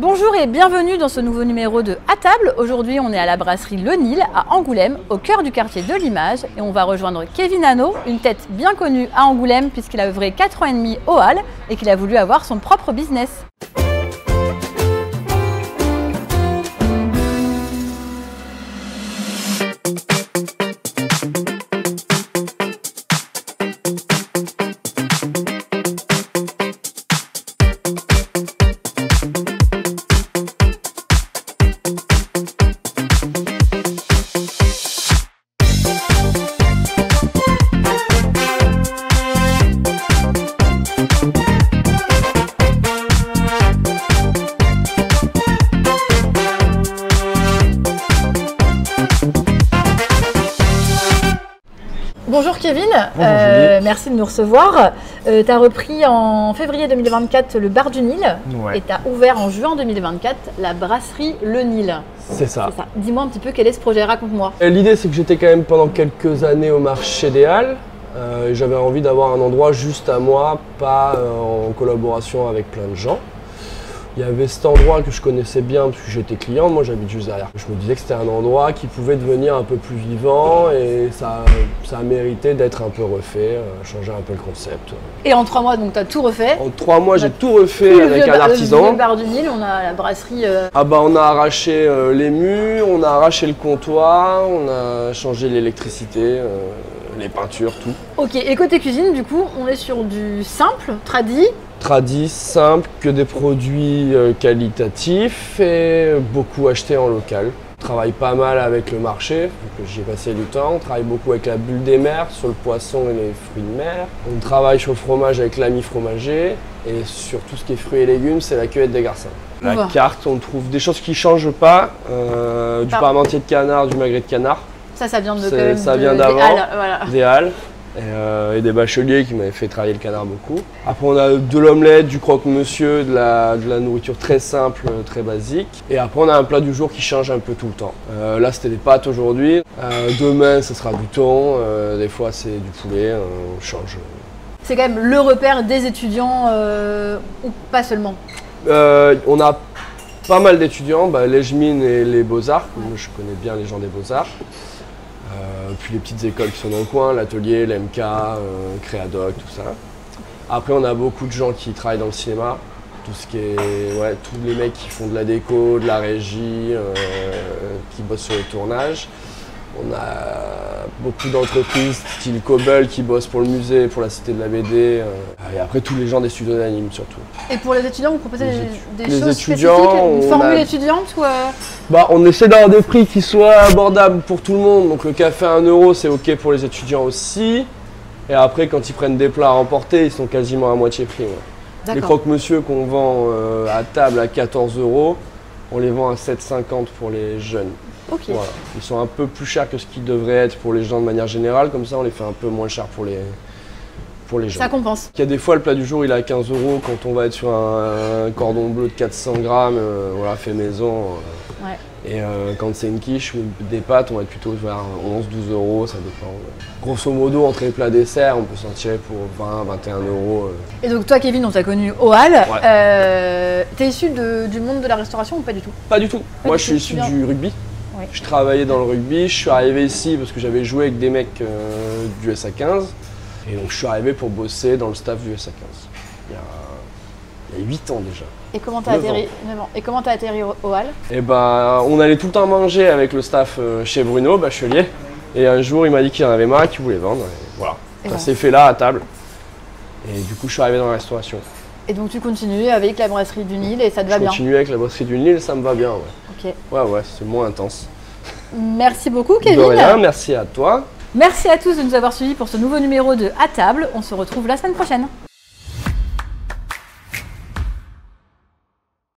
Bonjour et bienvenue dans ce nouveau numéro de À table. Aujourd'hui, on est à la brasserie Le Nil à Angoulême, au cœur du quartier de l'Image. Et on va rejoindre Kevin Hanot, une tête bien connue à Angoulême puisqu'il a œuvré 4 ans et demi au Halles et qu'il a voulu avoir son propre business. Bonjour Kevin, merci de nous recevoir. Tu as repris en février 2024 le bar du Nil et tu as ouvert en juin 2024 la brasserie Le Nil. C'est ça. Dis-moi un petit peu quel est ce projet, raconte-moi. L'idée c'est que j'étais quand même pendant quelques années au marché des Halles. J'avais envie d'avoir un endroit juste à moi, pas en collaboration avec plein de gens. Il y avait cet endroit que je connaissais bien parce que j'étais client, moi j'habite juste derrière. Je me disais que c'était un endroit qui pouvait devenir un peu plus vivant et ça a mérité d'être un peu refait, changer un peu le concept. Et en 3 mois, donc tu as tout refait? En 3 mois, j'ai tout refait avec un artisan. Le bar du Nil, on a la brasserie. On a arraché les murs, on a arraché le comptoir, on a changé l'électricité, les peintures, tout. Ok, et côté cuisine, du coup, on est sur du simple, tradi. Tradi, simple, que des produits qualitatifs et beaucoup achetés en local. On travaille pas mal avec le marché, j'y ai passé du temps. On travaille beaucoup avec la bulle des mers, sur le poisson et les fruits de mer. On travaille sur le fromage avec l'ami fromager. Et sur tout ce qui est fruits et légumes, c'est la cueillette des garçons. La carte, on trouve des choses qui ne changent pas. Du parmentier de canard, du magret de canard. Ça vient de ça vient d'avant, des Halles. Et des bacheliers qui m'avaient fait travailler le canard beaucoup. Après on a de l'omelette, du croque-monsieur, de la nourriture très simple, très basique. Et après on a un plat du jour qui change un peu tout le temps. Là c'était des pâtes aujourd'hui, demain ce sera du thon, des fois c'est du poulet, on change. C'est quand même le repère des étudiants ou pas seulement? On a pas mal d'étudiants, les Mines et les Beaux-Arts, moi je connais bien les gens des Beaux-Arts. Puis les petites écoles qui sont dans le coin, l'atelier, l'MK, Créadoc, tout ça. Après on a beaucoup de gens qui travaillent dans le cinéma, tout ce qui est, tous les mecs qui font de la déco, de la régie, qui bossent sur les tournages. On a beaucoup d'entreprises style Cobble qui bossent pour le musée, pour la Cité de la BD. Et après tous les gens des studios d'anime surtout. Et pour les étudiants, vous proposez des choses étudiants, spécifiques, une formule étudiante ou on essaie d'avoir des prix qui soient abordables pour tout le monde. Donc le café à 1 € c'est ok pour les étudiants aussi. Et après quand ils prennent des plats à emporter, ils sont quasiment à moitié prix. Ouais. Les croque-monsieur qu'on vend à table à 14 €, on les vend à 7,50 € pour les jeunes. Okay. Voilà. Ils sont un peu plus chers que ce qu'ils devraient être pour les gens de manière générale, comme ça on les fait un peu moins cher pour les gens. Ça compense. Il y a des fois le plat du jour il est à 15 € quand on va être sur un cordon bleu de 400 grammes, fait maison. Et quand c'est une quiche ou des pâtes, on va être plutôt vers 11-12 €, ça dépend. Grosso modo, entre les plats desserts, on peut s'en tirer pour 20-21 €. Et donc toi Kevin, on t'a connu au Halles. T'es issu du monde de la restauration ou pas du tout? Pas du tout. Moi je suis issu du rugby. Ouais. Je travaillais dans le rugby, je suis arrivé ici parce que j'avais joué avec des mecs du SA15. Et donc je suis arrivé pour bosser dans le staff du SA15. Il y a 8 ans déjà. Et comment t'as atterri, 9 ans. Et comment t'as atterri au Halles? On allait tout le temps manger avec le staff chez Bruno, bachelier. Et un jour il m'a dit qu'il en avait marre, qu'il voulait vendre. Et voilà, ça s'est fait là à table. Et du coup je suis arrivé dans la restauration. Et donc tu continues avec la brasserie du Nil et ça te va bien? Je continue avec la brasserie du Nil, ça me va bien. Ok. Ouais, c'est moins intense. Merci beaucoup Kevin. De rien, merci à toi. Merci à tous de nous avoir suivis pour ce nouveau numéro de À table. On se retrouve la semaine prochaine.